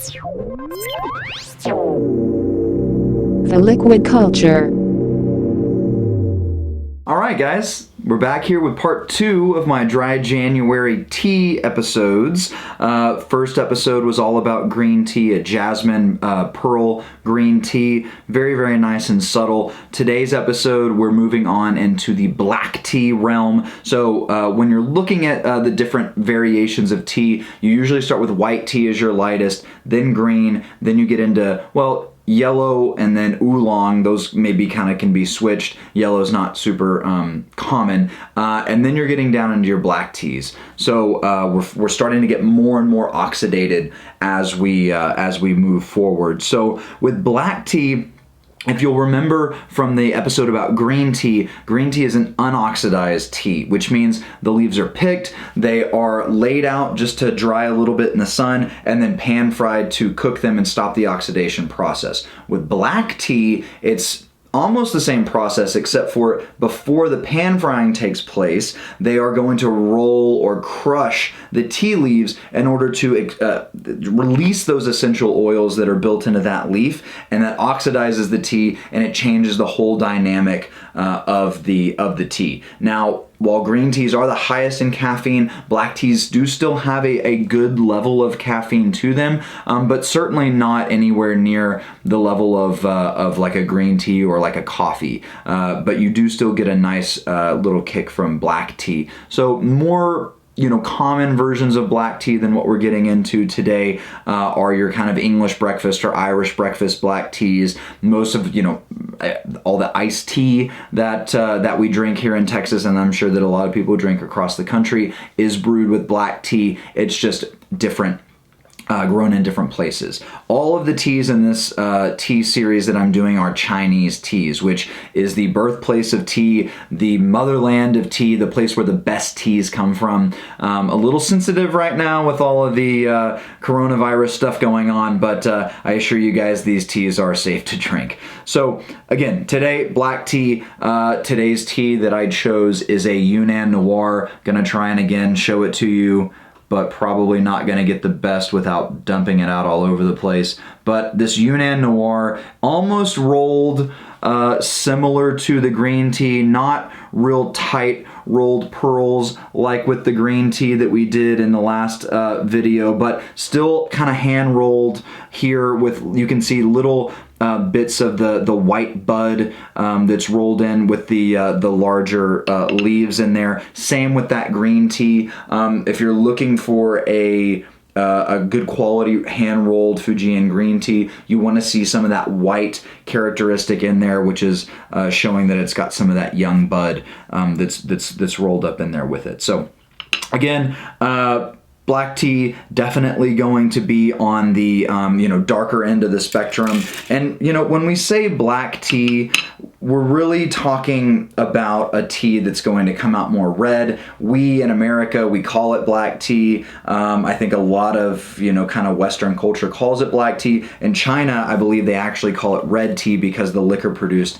The liquid culture. All right, guys, we're back here with part 2 of my dry January tea episodes. First episode was all about green tea, a jasmine pearl green tea. Very, very nice and subtle. Today's episode, we're moving on into the black tea realm. So when you're looking at the different variations of tea, you usually start with white tea as your lightest, then green, then you get into, well, yellow and then oolong. Those maybe kind of can be switched. Yellow's not super common. And then you're getting down into your black teas. So we're starting to get more and more oxidated as we move forward. So with black tea, if you'll remember from the episode about green tea is an unoxidized tea, which means the leaves are picked, they are laid out just to dry a little bit in the sun, and then pan fried to cook them and stop the oxidation process. With black tea, it's almost the same process, except for before the pan frying takes place, they are going to roll or crush the tea leaves in order to release those essential oils that are built into that leaf, and that oxidizes the tea, and it changes the whole dynamic of the tea. Now, while green teas are the highest in caffeine, black teas do still have a good level of caffeine to them, but certainly not anywhere near the level of like a green tea or like a coffee. But you do still get a nice little kick from black tea. So more common versions of black tea than what we're getting into today are your kind of English breakfast or Irish breakfast black teas. Most of, all the iced tea that we drink here in Texas, and I'm sure that a lot of people drink across the country, is brewed with black tea. It's just different. Grown in different places. All of the teas in this tea series that I'm doing are Chinese teas, which is the birthplace of tea, the motherland of tea, the place where the best teas come from. A little sensitive right now with all of the coronavirus stuff going on, but I assure you guys these teas are safe to drink. So again, today, black tea. Today's tea that I chose is a Yunnan Noir. Gonna try and again show it to you, but probably not going to get the best without dumping it out all over the place. But this Yunnan Noir, almost rolled, similar to the green tea, not real tight rolled pearls like with the green tea that we did in the last video, but still kind of hand rolled here with, you can see little bits of the white bud that's rolled in with the larger leaves in there. Same with that green tea. If you're looking for a good quality hand-rolled Fujian green tea, you want to see some of that white characteristic in there, which is showing that it's got some of that young bud that's rolled up in there with it. So again, black tea definitely going to be on the darker end of the spectrum. And when we say black tea, we're really talking about a tea that's going to come out more red. We in America, we call it black tea. I think a lot of kind of Western culture calls it black tea. In China, I believe they actually call it red tea because the liquor produced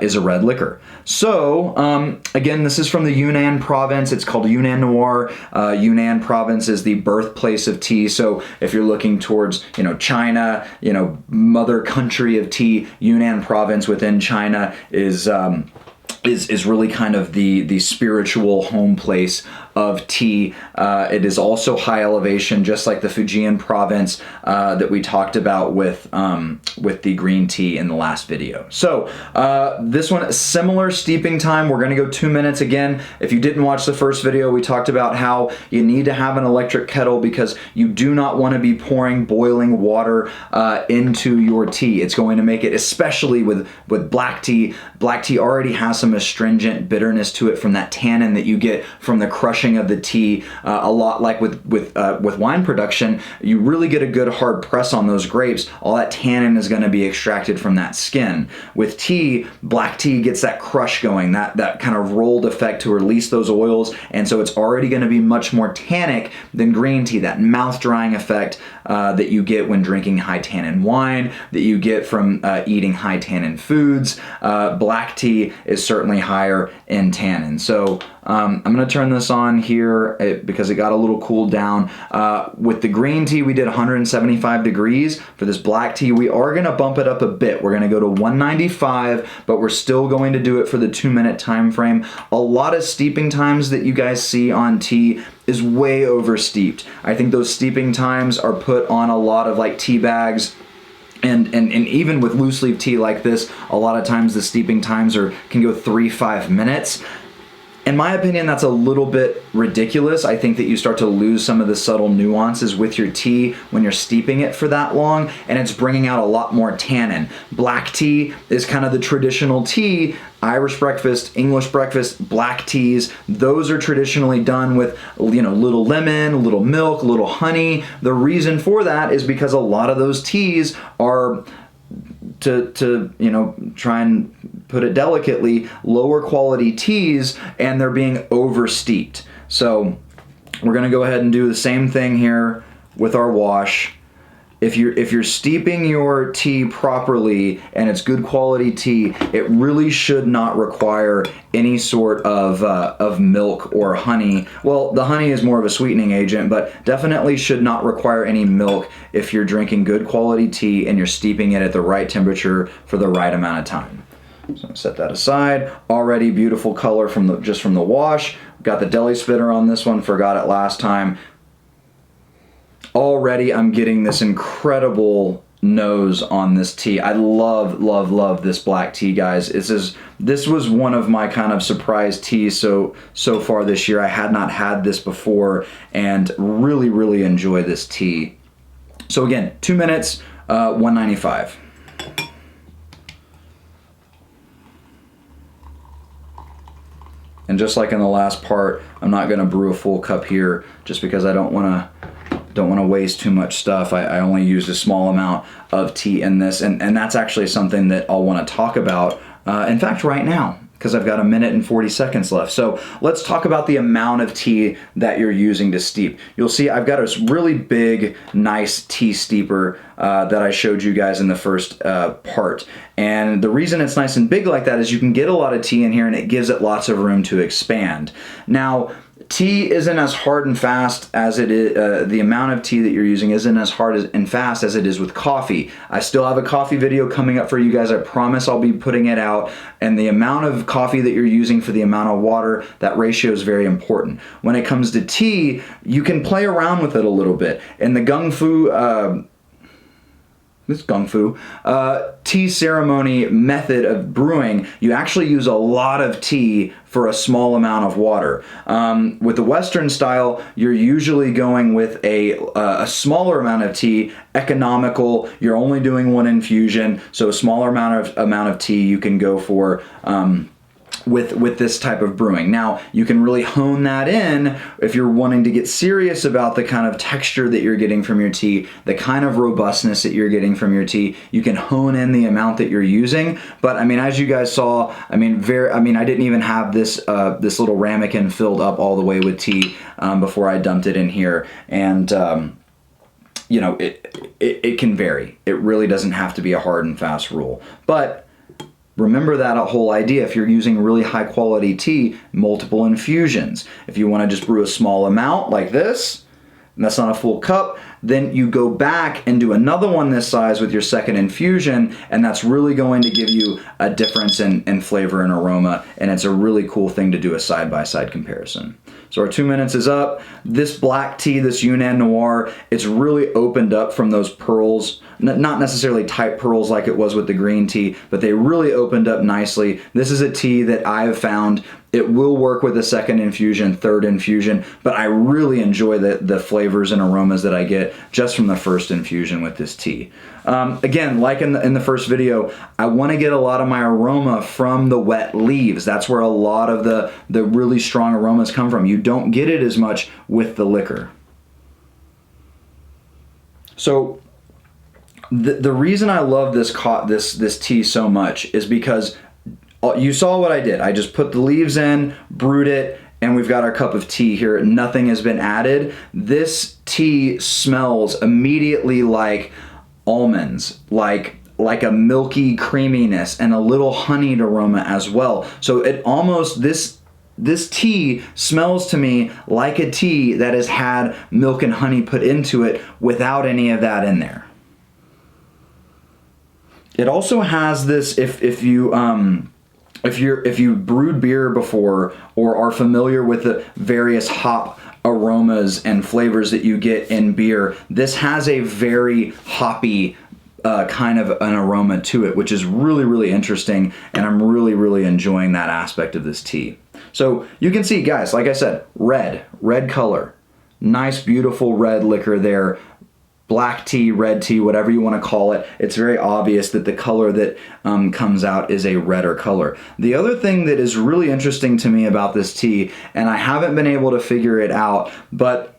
is a red liquor. So again, this is from the Yunnan province. It's called Yunnan Noir. Yunnan province is the birthplace of tea. So if you're looking towards China, mother country of tea, Yunnan province within China is really kind of the spiritual home place of tea. It is also high elevation, just like the Fujian province that we talked about with the green tea in the last video. So this one, similar steeping time. We're going to go 2 minutes again. If you didn't watch the first video, we talked about how you need to have an electric kettle because you do not want to be pouring boiling water into your tea. It's going to make it, especially with black tea. Black tea already has some astringent bitterness to it from that tannin that you get from the crushing of the tea. A lot like with wine production, you really get a good hard press on those grapes. All that tannin is going to be extracted from that skin. With tea, black tea gets that crush going, that kind of rolled effect to release those oils, and so it's already going to be much more tannic than green tea, that mouth drying effect that you get when drinking high tannin wine, that you get from eating high tannin foods. Black tea is certainly higher in tannin. So I'm going to turn this on here because it got a little cooled down. With the green tea, we did 175 degrees. For this black tea, we are going to bump it up a bit. We're going to go to 195, but we're still going to do it for the 2-minute time frame. A lot of steeping times that you guys see on tea is way over steeped. I think those steeping times are put on a lot of like tea bags. And even with loose leaf tea like this, a lot of times the steeping times can go 3-5 minutes. In my opinion, that's a little bit ridiculous. I think that you start to lose some of the subtle nuances with your tea when you're steeping it for that long, and it's bringing out a lot more tannin. Black tea is kind of the traditional tea. Irish breakfast, English breakfast, black teas, those are traditionally done with, little lemon, a little milk, a little honey. The reason for that is because a lot of those teas are, to try and put it delicately, lower quality teas, and they're being over steeped. So we're going to go ahead and do the same thing here with our wash. If you're steeping your tea properly and it's good quality tea, it really should not require any sort of milk or honey. Well, the honey is more of a sweetening agent, but definitely should not require any milk if you're drinking good quality tea and you're steeping it at the right temperature for the right amount of time. So I'm set that aside. Already beautiful color from the wash. Got the deli spitter on this one, forgot it last time. Already I'm getting this incredible nose on this tea. I love this black tea, guys. This was one of my kind of surprise teas so far this year. I had not had this before and really enjoy this tea. So again, 2 minutes, 195. And just like in the last part, I'm not going to brew a full cup here just because I don't want to waste too much stuff. I only used a small amount of tea in this, and that's actually something that I'll want to talk about, in fact, right now, because I've got 1 minute and 40 seconds left. So let's talk about the amount of tea that you're using to steep. You'll see I've got a really big, nice tea steeper that I showed you guys in the first part. And the reason it's nice and big like that is you can get a lot of tea in here and it gives it lots of room to expand. Now, tea isn't as hard and fast as it is, the amount of tea that you're using isn't as hard and fast as it is with coffee. I still have a coffee video coming up for you guys. I promise I'll be putting it out. And the amount of coffee that you're using for the amount of water, that ratio is very important. When it comes to tea, you can play around with it a little bit. In the Gung Fu tea ceremony method of brewing, you actually use a lot of tea for a small amount of water. With the Western style, you're usually going with a smaller amount of tea, economical. You're only doing one infusion, so a smaller amount of tea you can go for. With this type of brewing. Now, you can really hone that in if you're wanting to get serious about the kind of texture that you're getting from your tea, the kind of robustness that you're getting from your tea. You can hone in the amount that you're using. But I mean, as you guys saw, I didn't even have this little ramekin filled up all the way with tea before I dumped it in here. And it can vary. It really doesn't have to be a hard and fast rule. But remember that whole idea. If you're using really high quality tea, multiple infusions. If you want to just brew a small amount like this, and that's not a full cup, then you go back and do another one this size with your second infusion, and that's really going to give you a difference in flavor and aroma, and it's a really cool thing to do a side-by-side comparison. So our 2 minutes is up. This black tea, this Yunnan Noir, it's really opened up from those pearls. Not necessarily tight pearls like it was with the green tea, but they really opened up nicely. This is a tea that I have found it will work with a second infusion, third infusion, but I really enjoy the flavors and aromas that I get just from the first infusion with this tea. Again, like in the first video, I want to get a lot of my aroma from the wet leaves. That's where a lot of the really strong aromas come from. You don't get it as much with the liquor. So the reason I love this tea so much is because you saw what I did. I just put the leaves in, brewed it, and we've got our cup of tea here. Nothing has been added. This tea smells immediately like almonds, like a milky creaminess and a little honeyed aroma as well. So it almost, this tea smells to me like a tea that has had milk and honey put into it without any of that in there. It also has this, if you brewed beer before or are familiar with the various hop aromas and flavors that you get in beer, this has a very hoppy kind of an aroma to it, which is really, really interesting, and I'm really, really enjoying that aspect of this tea. So you can see, guys, like I said, red color, nice, beautiful red liquor there. Black tea, red tea, whatever you want to call it, it's very obvious that the color that comes out is a redder color. The other thing that is really interesting to me about this tea, and I haven't been able to figure it out, but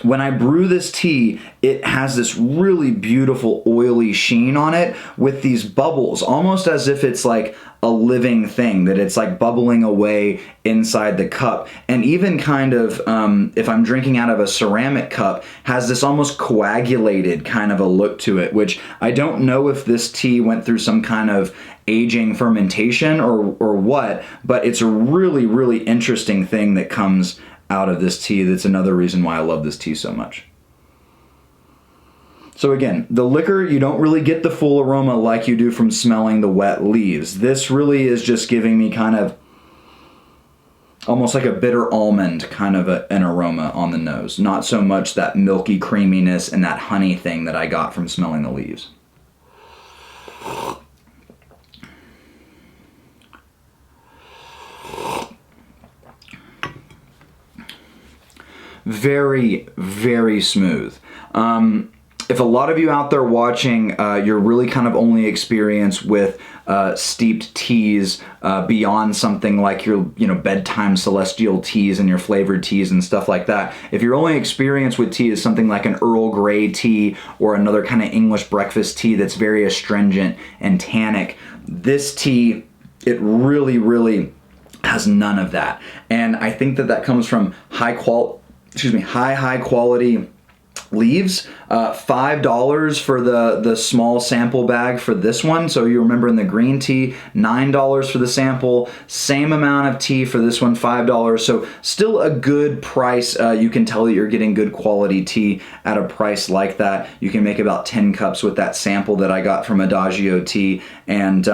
when I brew this tea, it has this really beautiful oily sheen on it with these bubbles, almost as if it's like a living thing, that it's like bubbling away inside the cup. And even kind of, if I'm drinking out of a ceramic cup, has this almost coagulated kind of a look to it, which I don't know if this tea went through some kind of aging fermentation or what, but it's a really, really interesting thing that comes out of this tea. That's another reason why I love this tea so much. So again, the liquor, you don't really get the full aroma like you do from smelling the wet leaves. This really is just giving me kind of almost like a bitter almond kind of an aroma on the nose. Not so much that milky creaminess and that honey thing that I got from smelling the leaves. Very, very smooth. If a lot of you out there watching, you're really kind of only experienced with steeped teas beyond something like your bedtime celestial teas and your flavored teas and stuff like that. If your only experience with tea is something like an Earl Grey tea or another kind of English breakfast tea that's very astringent and tannic, this tea, it really, really has none of that. And I think that comes from high quality leaves. $5 for the small sample bag for this one. So you remember in the green tea, $9 for the sample, same amount of tea for this one, $5. So still a good price. You can tell that you're getting good quality tea at a price like that. You can make about 10 cups with that sample that I got from Adagio Tea. And,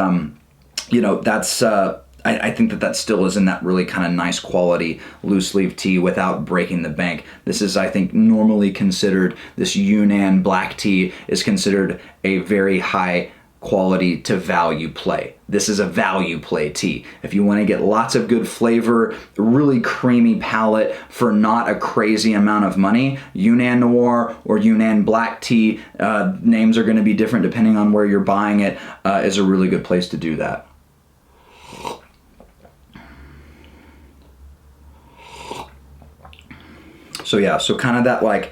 that's, I think that still is in that really kind of nice quality loose leaf tea without breaking the bank. This is, I think, normally considered, this Yunnan black tea is considered a very high quality to value play. This is a value play tea. If you want to get lots of good flavor, really creamy palate for not a crazy amount of money, Yunnan Noir or Yunnan black tea, names are going to be different depending on where you're buying it, is a really good place to do that. So yeah, so kind of that like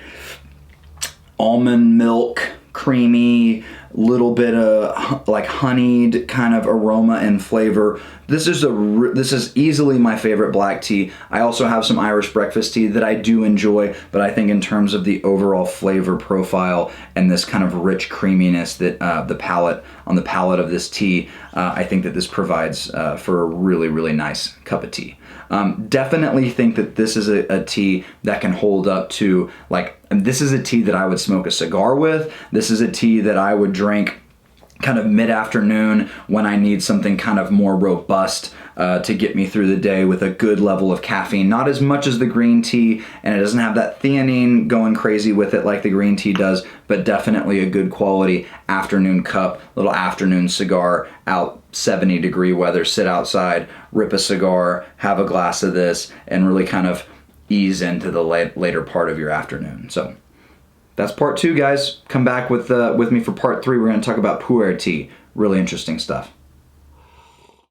almond milk, creamy, little bit of like honeyed kind of aroma and flavor. This is easily my favorite black tea. I also have some Irish breakfast tea that I do enjoy, but I think in terms of the overall flavor profile and this kind of rich creaminess that on the palate of this tea, I think that this provides for a really, really nice cup of tea. Definitely think that this is a tea that can hold up to, and this is a tea that I would smoke a cigar with. This is a tea that I would drink kind of mid-afternoon when I need something kind of more robust to get me through the day with a good level of caffeine. Not as much as the green tea, and it doesn't have that theanine going crazy with it like the green tea does, but definitely a good quality afternoon cup, little afternoon cigar out, 70-degree weather, sit outside, rip a cigar, have a glass of this, and really kind of ease into the later part of your afternoon. So that's part 2, guys. Come back with me for part 3. We're going to talk about pu'er tea. Really interesting stuff.